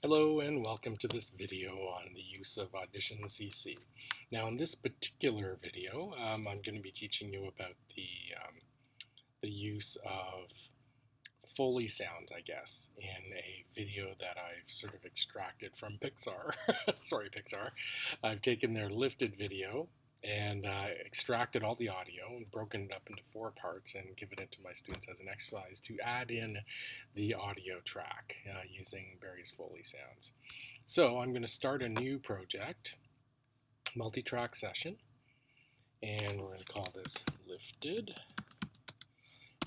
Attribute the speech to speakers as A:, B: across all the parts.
A: Hello and welcome to this video on the use of Audition CC. Now in this particular video I'm going to be teaching you about the use of foley sounds, I guess, in a video that I've sort of extracted from Pixar. Sorry Pixar. I've taken their lifted video and extracted all the audio and broken it up into 4 parts and given it to my students as an exercise to add in the audio track using various foley sounds. So I'm going to start a new project, multi-track session, and we're going to call this lifted,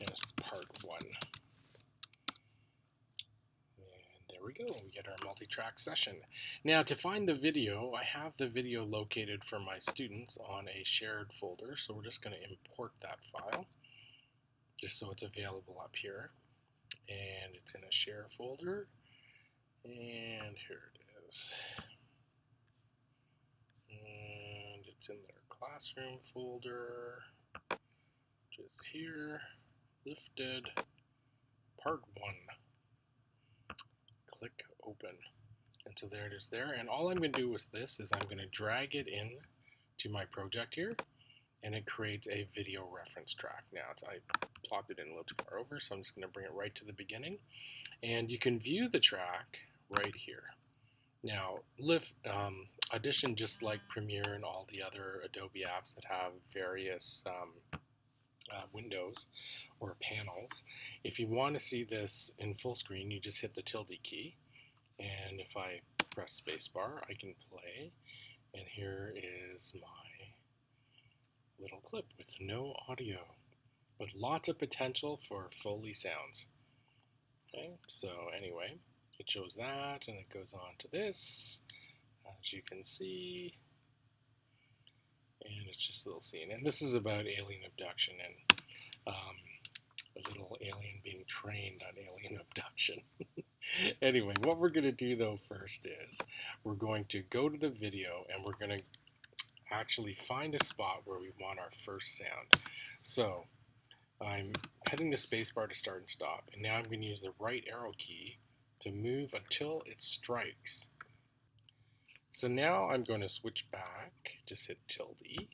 A: and it's part 1. There we go, we get our multi-track session. Now to find the video, I have the video located for my students on a shared folder, so we're just going to import that file, just so it's available up here. And it's in a share folder, and here it is. And it's in their classroom folder, which is here, lifted, part 1. Click open. And so there it is there. And all I'm going to do with this is I'm going to drag it in to my project here, and it creates a video reference track. Now I plopped it in a little too far over, so I'm just going to bring it right to the beginning. And you can view the track right here. Now, Audition, just like Premiere and all the other Adobe apps that have various windows or panels, if you want to see this in full screen, you just hit the tilde key, and if I press spacebar, I can play, and here is my little clip with no audio, but lots of potential for foley sounds. Okay, so anyway, it shows that, and it goes on to this, as you can see, and it's just a little scene. And this is about alien abduction and a little alien being trained on alien abduction. Anyway, what we're going to do though first is we're going to go to the video and we're going to actually find a spot where we want our first sound. So I'm hitting the spacebar to start and stop, and now I'm going to use the right arrow key to move until it strikes. So now I'm going to switch back, just hit tilde,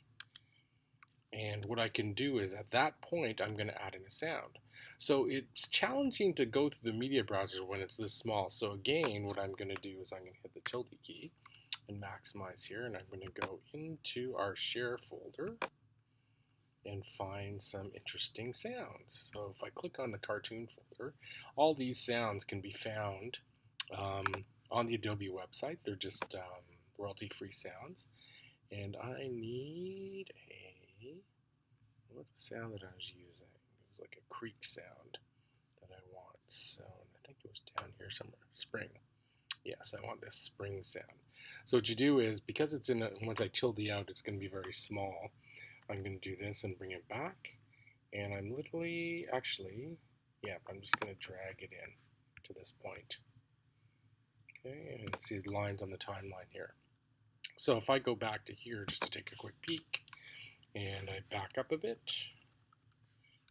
A: and what I can do is at that point I'm going to add in a sound. So it's challenging to go through the media browser when it's this small. So again, what I'm going to do is I'm going to hit the tilde key and maximize here, and I'm going to go into our share folder and find some interesting sounds. So if I click on the cartoon folder, all these sounds can be found on the Adobe website. They're just royalty-free sounds. And I need what's the sound that I was using? It was like a creak sound that I want. So I think it was down here somewhere. Spring. Yes, I want this spring sound. So what you do is, because it's in once I tilde out, it's going to be very small. I'm going to do this and bring it back, and I'm literally, actually, yeah, I'm just going to drag it in to this point. Okay, and see the lines on the timeline here. So if I go back to here just to take a quick peek, and I back up a bit,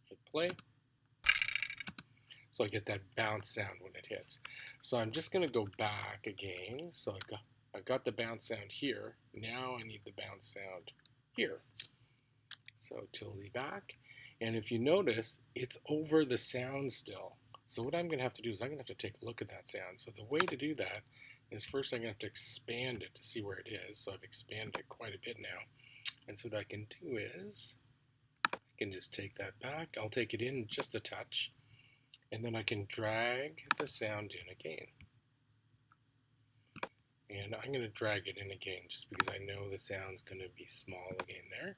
A: hit play, so I get that bounce sound when it hits. So I'm just going to go back again. So I've got the bounce sound here. Now I need the bounce sound here. So tilde back, and if you notice, it's over the sound still. So what I'm going to have to do is I'm going to have to take a look at that sound. So the way to do that is first I'm going to have to expand it to see where it is. So I've expanded it quite a bit now. And so what I can do is I can just take that back. I'll take it in just a touch, and then I can drag the sound in again. And I'm going to drag it in again just because I know the sound's going to be small again there.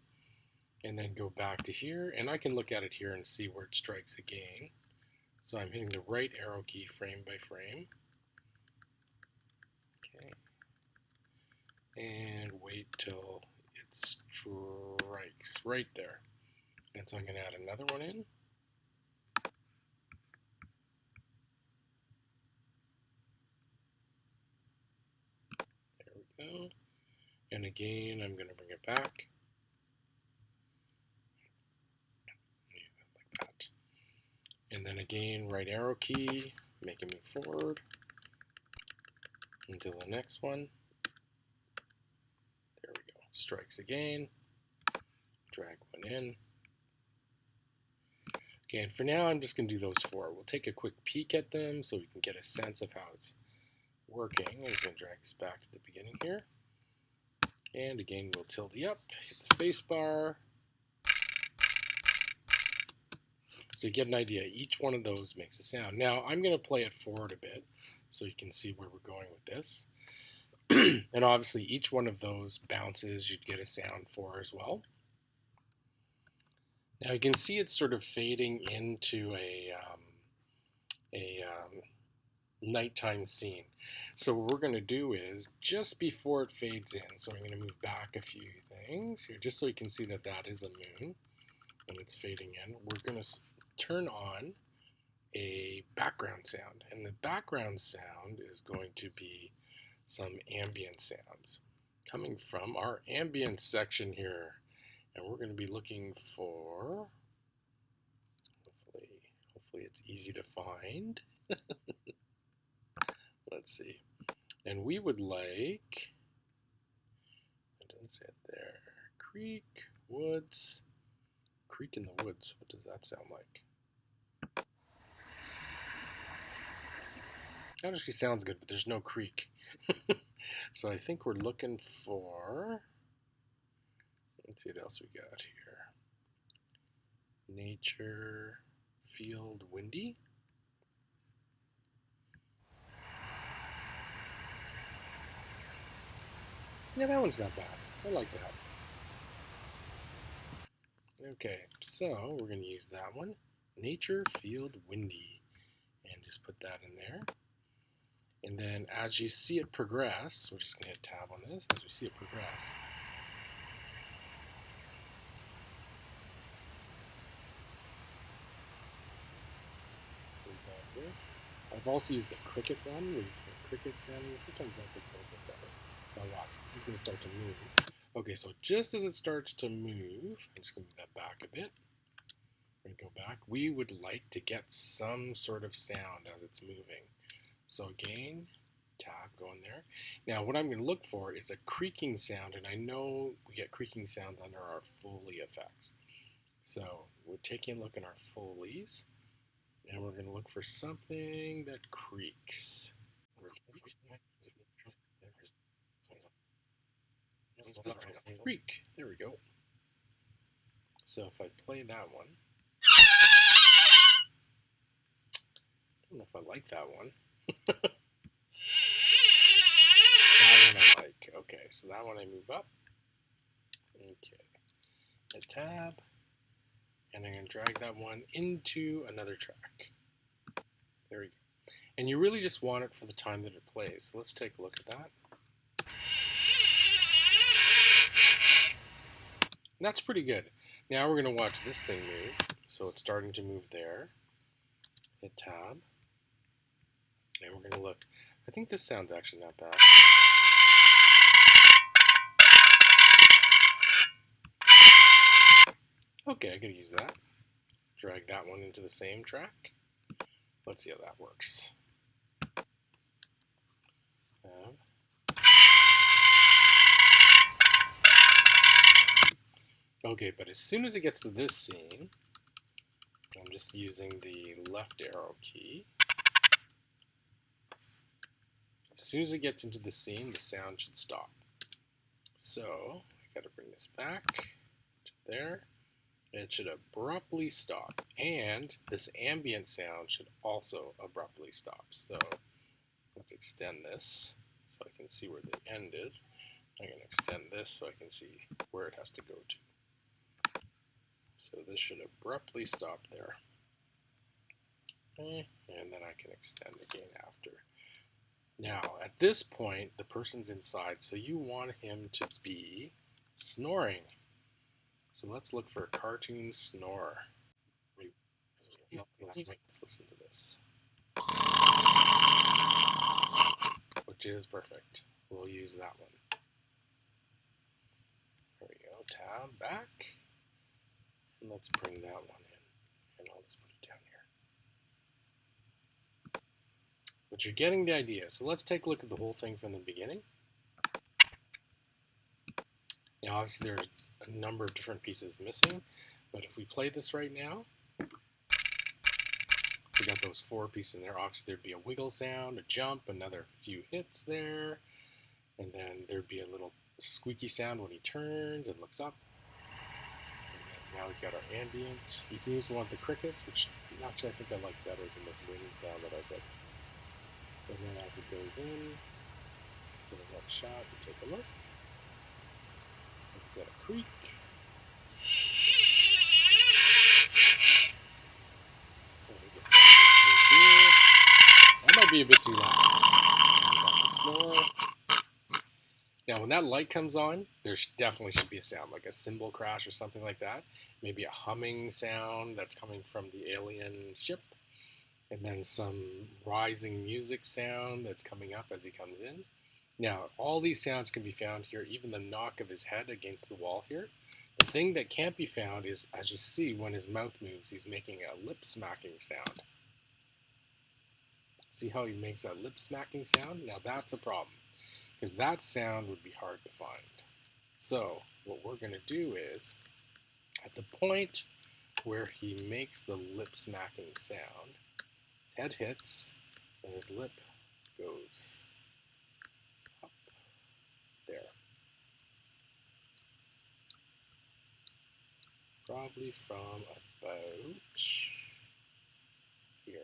A: And then go back to here, and I can look at it here and see where it strikes again. So I'm hitting the right arrow key frame by frame. Okay. And wait till it strikes right there. And so I'm going to add another one in. There we go. And again, I'm going to bring it back. Like that. And then again, right arrow key, make it move forward. Until the next one. There we go. Strikes again. Drag one in. Okay, and for now I'm just going to do those 4. We'll take a quick peek at them so we can get a sense of how it's working. I'm going to drag this back to the beginning here. And again, we'll tilde up, hit the space bar. So you get an idea. Each one of those makes a sound. Now, I'm going to play it forward a bit so you can see where we're going with this. And obviously, each one of those bounces you'd get a sound for as well. Now, you can see it's sort of fading into a nighttime scene. So what we're going to do is, just before it fades in, so I'm going to move back a few things here, just so you can see that that is a moon, and it's fading in. We're going to turn on a background sound, and the background sound is going to be some ambient sounds coming from our ambient section here, and we're going to be looking for, hopefully it's easy to find. Let's see, and we would like, I didn't say it there, creek, woods, creek in the woods. What does that sound like? That actually sounds good, but there's no creek. So I think we're looking for, let's see what else we got here. Nature, field, windy. Yeah, that one's not bad. I like that. Okay, so we're going to use that one. Nature, field, windy. And just put that in there. And then as you see it progress, we're just going to hit tab on this, as we see it progress. So we've got this. I've also used a cricket one, where you get cricket sounding. Sometimes that's a little bit better. Now watch, this is going to start to move. Okay, so just as it starts to move, I'm just going to move that back a bit. We're going to go back. We would like to get some sort of sound as it's moving. So again, tab, go in there. Now what I'm going to look for is a creaking sound, and I know we get creaking sounds under our foley effects. So we're taking a look in our foleys, and we're going to look for something that creaks. Creak. There we go. So if I play that one, I don't know if I like that one. That one I like. Okay, so that one I move up. Okay. Hit tab. And I'm going to drag that one into another track. There we go. And you really just want it for the time that it plays. So let's take a look at that. And that's pretty good. Now we're going to watch this thing move. So it's starting to move there. Hit tab. And we're going to look. I think this sounds actually not bad. Okay, I gotta use that. Drag that one into the same track. Let's see how that works. Okay, but as soon as it gets to this scene, I'm just using the left arrow key. As soon as it gets into the scene, the sound should stop. So I gotta bring this back to there. It should abruptly stop, and this ambient sound should also abruptly stop. So let's extend this so I can see where the end is. I'm going to extend this so I can see where it has to go to. So this should abruptly stop there. Okay, and then I can extend again after. Now, at this point, the person's inside, so you want him to be snoring. So let's look for a cartoon snore. Let's listen to this, which is perfect. We'll use that one. There we go. Tab back. And let's bring that one in. And I'll just put it down But you're getting the idea. So let's take a look at the whole thing from the beginning. Now, obviously, there's a number of different pieces missing, but if we play this right now, we got those 4 pieces in there. Obviously, there'd be a wiggle sound, a jump, another few hits there, and then there'd be a little squeaky sound when he turns and looks up. And now we've got our ambient. You can use the one with the crickets, which actually I think I like better than this winging sound that I did. And then as it goes in, give it that shot and take a look. We've got a creak. That might be a bit too loud. Now, when that light comes on, there definitely should be a sound, like a cymbal crash or something like that. Maybe a humming sound that's coming from the alien ship. And then some rising music sound that's coming up as he comes in. Now, all these sounds can be found here, even the knock of his head against the wall here. The thing that can't be found is, as you see, when his mouth moves, he's making a lip smacking sound. See how he makes that lip smacking sound? Now that's a problem, because that sound would be hard to find. So what we're going to do is, at the point where he makes the lip smacking sound, his head hits and his lip goes up there. Probably from about here.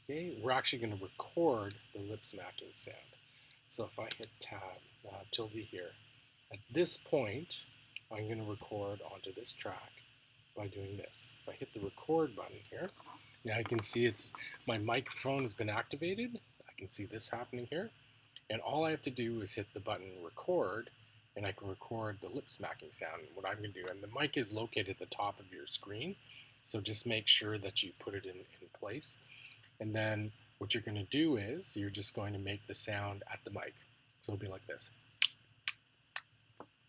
A: Okay, we're actually going to record the lip smacking sound. So if I hit tab, tilde here, at this point, I'm going to record onto this track by doing this. If I hit the record button here, now you can see my microphone has been activated. I can see this happening here. And all I have to do is hit the button record, and I can record the lip smacking sound. What I'm going to do, and the mic is located at the top of your screen, so just make sure that you put it in place. And then what you're going to do is you're just going to make the sound at the mic. So it'll be like this.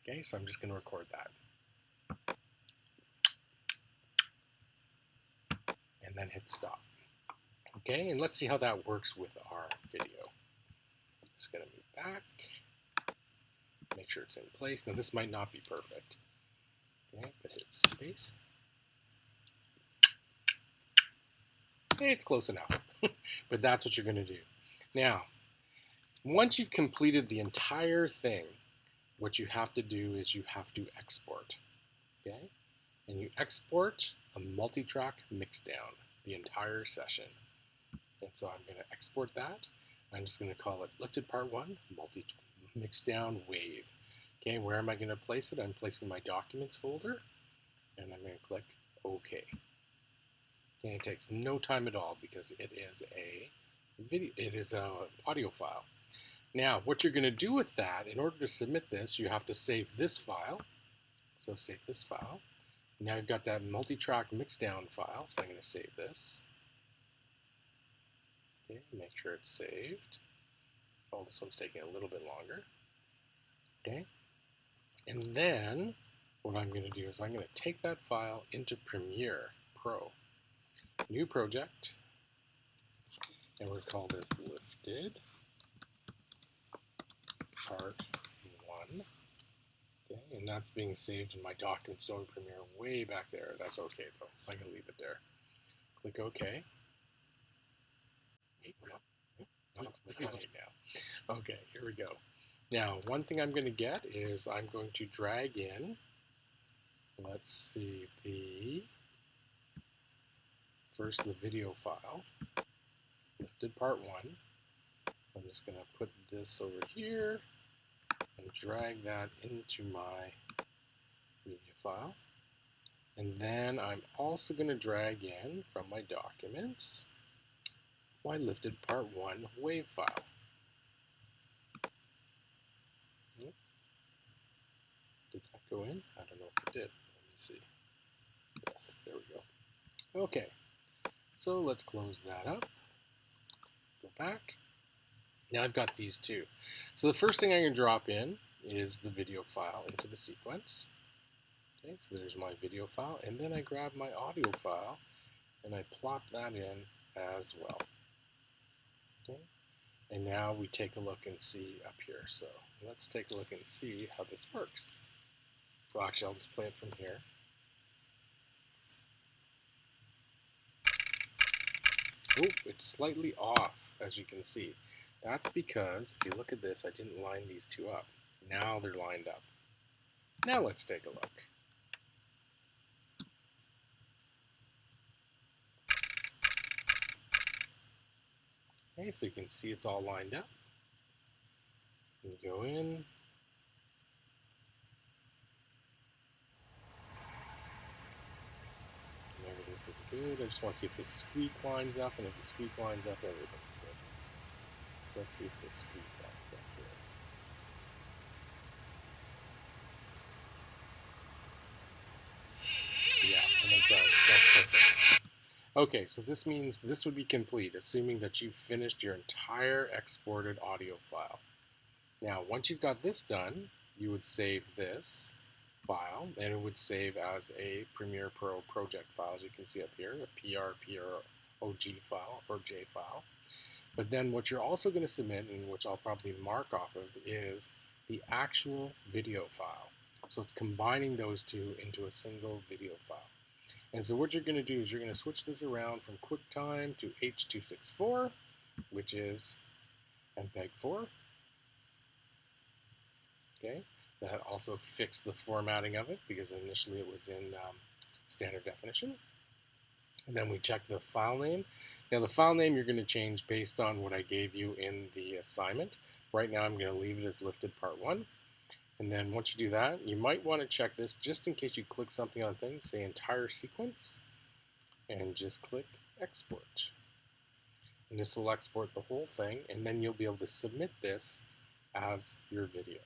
A: Okay, so I'm just going to record that. And then hit stop. Okay, and let's see how that works with our video. Just going to move back. Make sure it's in place. Now this might not be perfect. Okay, but hit space. Hey, it's close enough. But that's what you're going to do. Now, once you've completed the entire thing, what you have to do is you have to export. Okay? And you export a multi-track mixdown, the entire session. And so I'm going to export that. I'm just going to call it lifted part 1, mixdown wave. Okay, where am I going to place it? I'm placing my documents folder, and I'm going to click OK. Okay, it takes no time at all because it is a video. It is an audio file. Now, what you're going to do with that, in order to submit this, you have to save this file. So save this file. Now I've got that multi-track mixdown file, so I'm going to save this. Okay, make sure it's saved. Oh, this one's taking a little bit longer. Okay, and then what I'm going to do is I'm going to take that file into Premiere Pro. New project, and we're called as lifted part 1. Okay, and that's being saved in my documents Adobe Premiere way back there. That's okay though. I'm going to leave it there. Click OK. Now. Okay, here we go. Now, one thing I'm going to get is I'm going to drag in, let's see, first the video file, lifted part 1. I'm just going to put this over here and drag that into my media file. And then I'm also going to drag in from my documents my lifted part 1 wave file. Did that go in? I don't know if it did. Let me see. Yes, there we go. Okay, so let's close that up. Go back. Now I've got these two. So the first thing I'm going to drop in is the video file into the sequence. Okay, so there's my video file, and then I grab my audio file and I plop that in as well. Okay, And now we take a look and see up here. So let's take a look and see how this works. Well, actually, I'll just play it from here. Oh, it's slightly off, as you can see. That's because, if you look at this, I didn't line these two up. Now they're lined up. Now let's take a look. Okay, so you can see it's all lined up. You go in. Everything's looking good. I just want to see if the squeak lines up, and if the squeak lines up, everything's good. So let's see if the squeak lines up here. Yeah, and it does. That's perfect. Okay, so this means this would be complete, assuming that you've finished your entire exported audio file. Now, once you've got this done, you would save this file, and it would save as a Premiere Pro project file, as you can see up here, a PROG file or J file. But then what you're also going to submit, and which I'll probably mark off of, is the actual video file. So it's combining those two into a single video file. And so what you're going to do is you're going to switch this around from QuickTime to H.264, which is MPEG-4. Okay, that also fixed the formatting of it because initially it was in standard definition. And then we check the file name. Now the file name you're going to change based on what I gave you in the assignment. Right now I'm going to leave it as lifted part 1. And then once you do that, you might want to check this just in case you click something on the thing, say entire sequence, and just click export. And this will export the whole thing, and then you'll be able to submit this as your video.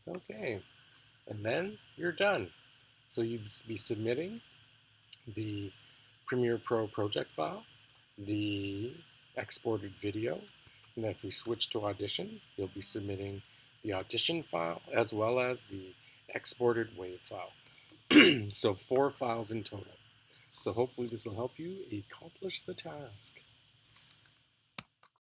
A: Okay, and then you're done. So you'd be submitting the Premiere Pro project file, the exported video, and then if we switch to Audition, you'll be submitting the Audition file as well as the exported WAV file. So 4 files in total. So hopefully this will help you accomplish the task.